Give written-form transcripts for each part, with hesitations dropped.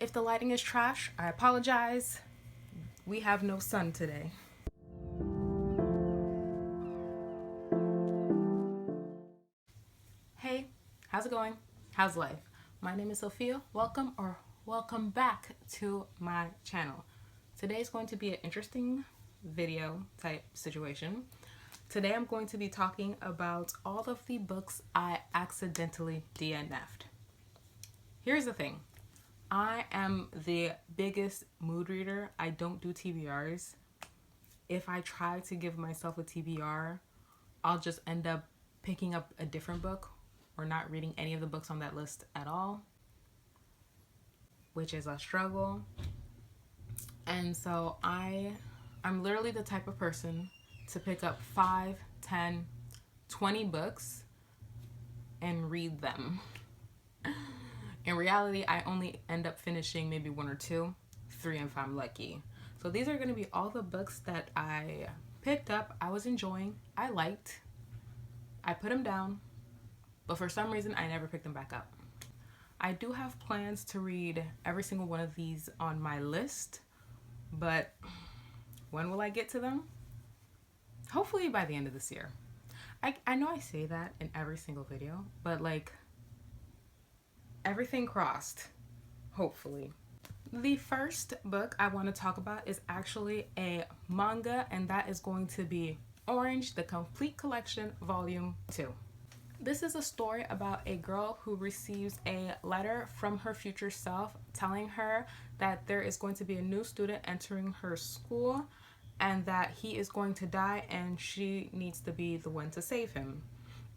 If the lighting is trash, I apologize. We have no sun today. Hey, how's it going? How's life? My name is Sophia. Welcome back to my channel. Today is going to be an interesting video type situation. Today I'm going to be talking about all of the books I accidentally DNF'd. Here's the thing. I am the biggest mood reader. I don't do TBRs. If I try to give myself a TBR, I'll just end up picking up a different book or not reading any of the books on that list at all, which is a struggle. And so I'm literally the type of person to pick up 5, 10, 20 books and read them. In reality, I only end up finishing maybe 1 or 2, 3 if I'm lucky. So these are going to be all the books that I picked up, I was enjoying, I liked, I put them down, but for some reason I never picked them back up. I do have plans to read every single one of these on my list, but when will I get to them? Hopefully by the end of this year. I know I say that in every single video, but like, everything crossed, hopefully. The first book I want to talk about is actually a manga, and that is going to be Orange, the Complete Collection, Volume 2. This is a story about a girl who receives a letter from her future self telling her that there is going to be a new student entering her school and that he is going to die and she needs to be the one to save him.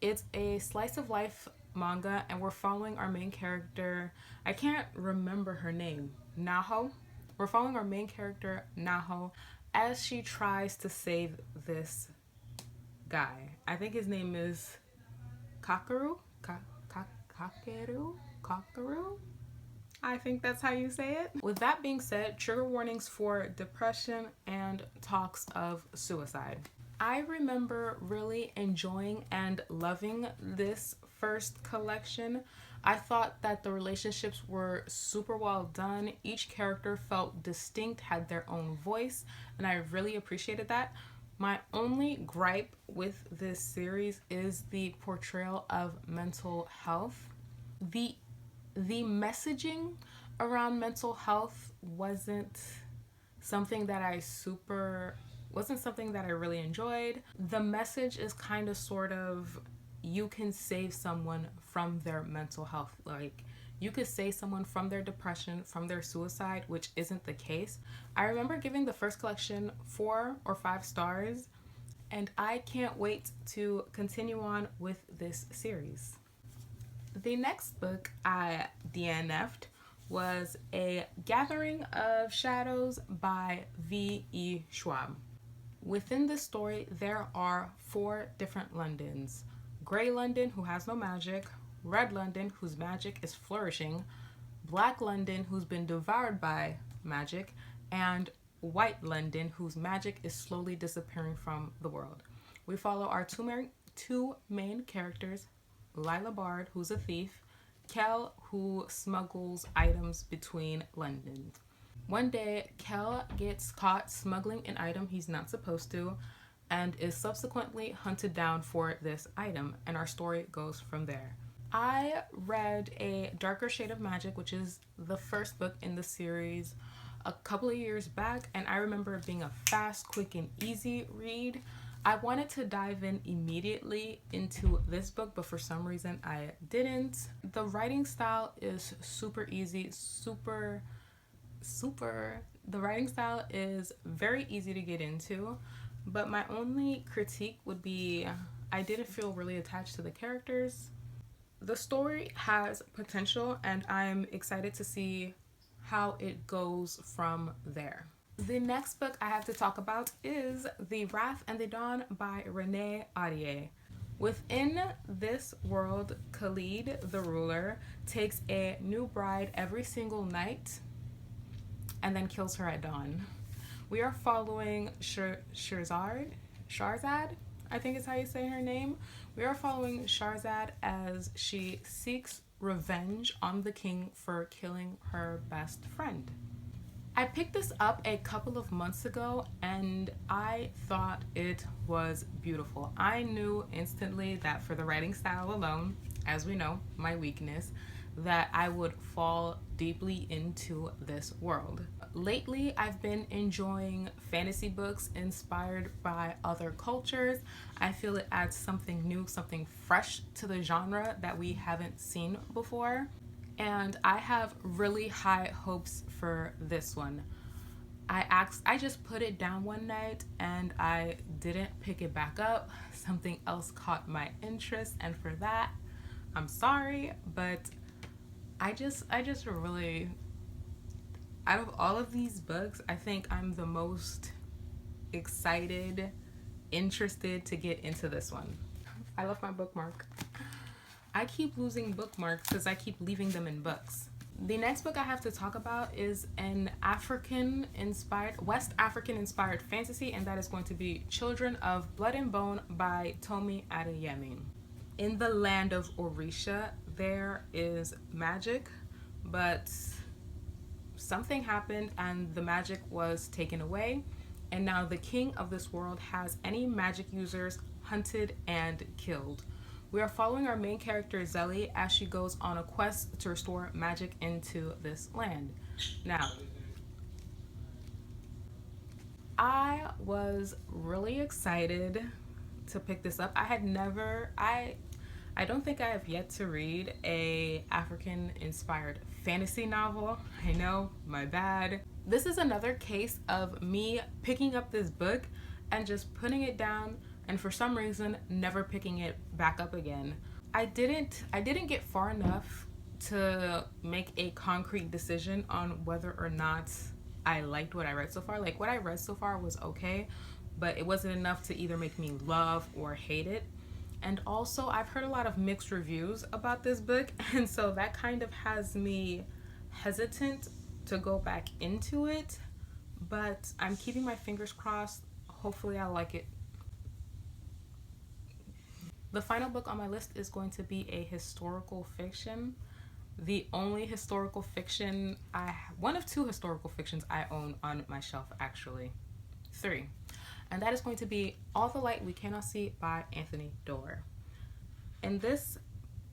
It's a slice of life manga, and we're following our main character. I can't remember her name. Naho. We're following our main character, Naho, as she tries to save this guy. I think his name is Kakeru? Kakeru? I think that's how you say it. With that being said, trigger warnings for depression and talks of suicide. I remember really enjoying and loving this first collection. I thought that the relationships were super well done. Each character felt distinct, had their own voice, and I really appreciated that. My only gripe with this series is the portrayal of mental health. The messaging around mental health wasn't something that I really enjoyed. The message is kind of sort of, you can save someone from their mental health. Like, you could save someone from their depression, from their suicide, which isn't the case. I remember giving the first collection 4 or 5 stars, and I can't wait to continue on with this series. The next book I DNF'd was A Gathering of Shadows by V.E. Schwab. Within this story, there are 4 different Londons. Grey London, who has no magic, Red London, whose magic is flourishing, Black London, who's been devoured by magic, and White London, whose magic is slowly disappearing from the world. We follow our two main characters, Lila Bard, who's a thief, Kel, who smuggles items between Londons. One day, Kel gets caught smuggling an item he's not supposed to and is subsequently hunted down for this item, and our story goes from there. I read A Darker Shade of Magic, which is the first book in the series, a couple of years back, and I remember it being a fast, quick, and easy read. I wanted to dive in immediately into this book, but for some reason I didn't. The writing style is super easy, the writing style is very easy to get into, but my only critique would be I didn't feel really attached to the characters. The story has potential, and I'm excited to see how it goes from there. The next book I have to talk about is The Wrath and the Dawn by Renee Ahdieh. Within this world, Khalid, the ruler, takes a new bride every single night and then kills her at dawn. We are following Shahrazad, I think is how you say her name. We are following Shahrazad as she seeks revenge on the king for killing her best friend. I picked this up a couple of months ago and I thought it was beautiful. I knew instantly that for the writing style alone, as we know, my weakness, that I would fall deeply into this world. Lately, I've been enjoying fantasy books inspired by other cultures. I feel it adds something new, something fresh to the genre that we haven't seen before. And I have really high hopes for this one. I just put it down one night and I didn't pick it back up. Something else caught my interest, and for that, I'm sorry, but I just really, out of all of these books, I think I'm the most excited, interested to get into this one. I love my bookmark. I keep losing bookmarks because I keep leaving them in books. The next book I have to talk about is an West African inspired fantasy, and that is going to be Children of Blood and Bone by Tomi Adeyemi. In the land of Orisha, there is magic, but something happened and the magic was taken away, and now the king of this world has any magic users hunted and killed. We are following our main character Zelly as she goes on a quest to restore magic into this land. Now, I was really excited to pick this up. I don't think I have yet to read a African inspired fantasy novel. I know, my bad. This is another case of me picking up this book and just putting it down, and for some reason never picking it back up again. I didn't get far enough to make a concrete decision on whether or not I liked what I read so far. Like, what I read so far was okay, but it wasn't enough to either make me love or hate it. And also, I've heard a lot of mixed reviews about this book, and so that kind of has me hesitant to go back into it, but I'm keeping my fingers crossed. Hopefully I'll like it. The final book on my list is going to be a historical fiction. The only historical fiction one of two historical fictions I own on my shelf, actually. 3. And that is going to be All the Light We Cannot See by Anthony Doerr. In this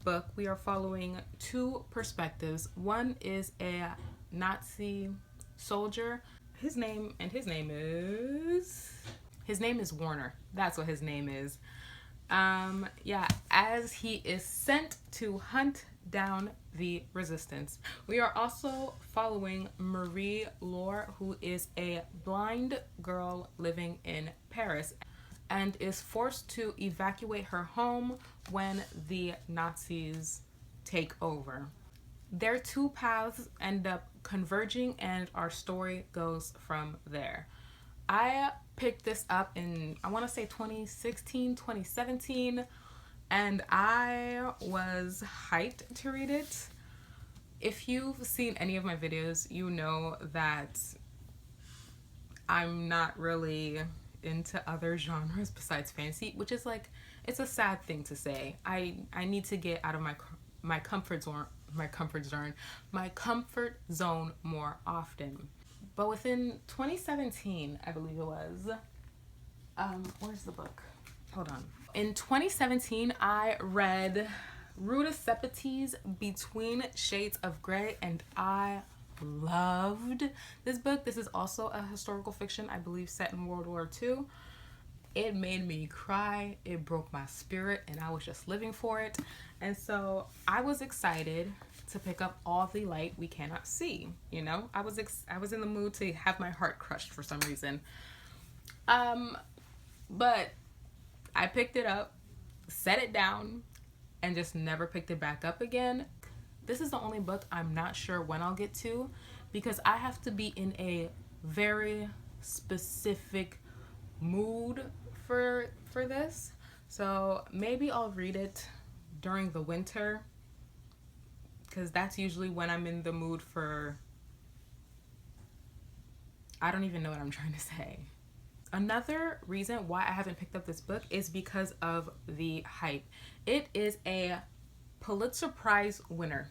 book, we are following two perspectives. One is a Nazi soldier. His name is Warner. That's what his name is. As he is sent to hunt down the resistance. We are also following Marie Laure, who is a blind girl living in Paris and is forced to evacuate her home when the Nazis take over. Their two paths end up converging and our story goes from there. I picked this up in, I want to say 2016, 2017, and I was hyped to read it. If you've seen any of my videos, you know that I'm not really into other genres besides fantasy, which is like, it's a sad thing to say. I need to get out of my comfort zone more often. But within 2017, I believe it was, where's the book? Hold on. In 2017, I read Ruta Sepetys Between Shades of Grey, and I loved this book. This is also a historical fiction, I believe, set in World War II. It made me cry. It broke my spirit, and I was just living for it. And so I was excited to pick up All the Light We Cannot See. You know, I was in the mood to have my heart crushed for some reason. But I picked it up, set it down, and just never picked it back up again. This is the only book I'm not sure when I'll get to, because I have to be in a very specific mood for this. So maybe I'll read it during the winter, because that's usually when I'm in the mood for, I don't even know what I'm trying to say. Another reason why I haven't picked up this book is because of the hype. It is a Pulitzer Prize winner.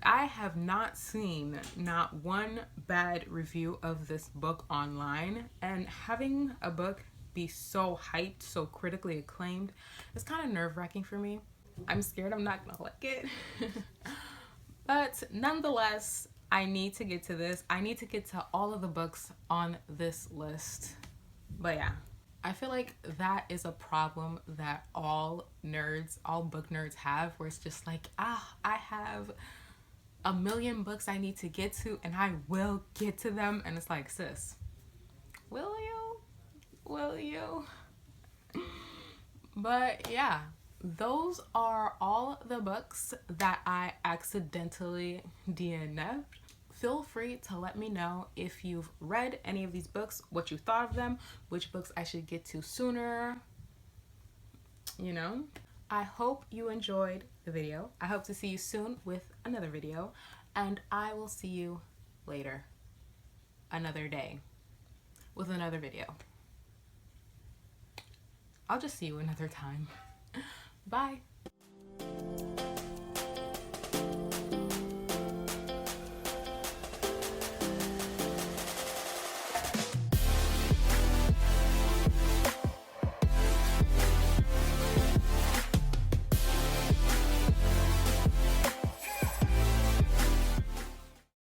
I have not seen not one bad review of this book online, and having a book be so hyped, so critically acclaimed, is kind of nerve-wracking for me. I'm scared I'm not gonna like it. But nonetheless, I need to get to this. I need to get to all of the books on this list. But yeah, I feel like that is a problem that all nerds, all book nerds have, where it's just like, I have a million books I need to get to and I will get to them. And it's like, sis, will you? Will you? But yeah, those are all the books that I accidentally DNF'd. Feel free to let me know if you've read any of these books, what you thought of them, which books I should get to sooner, you know. I hope you enjoyed the video. I hope to see you soon with another video, and I will see you later, another day, with another video. I'll just see you another time. Bye.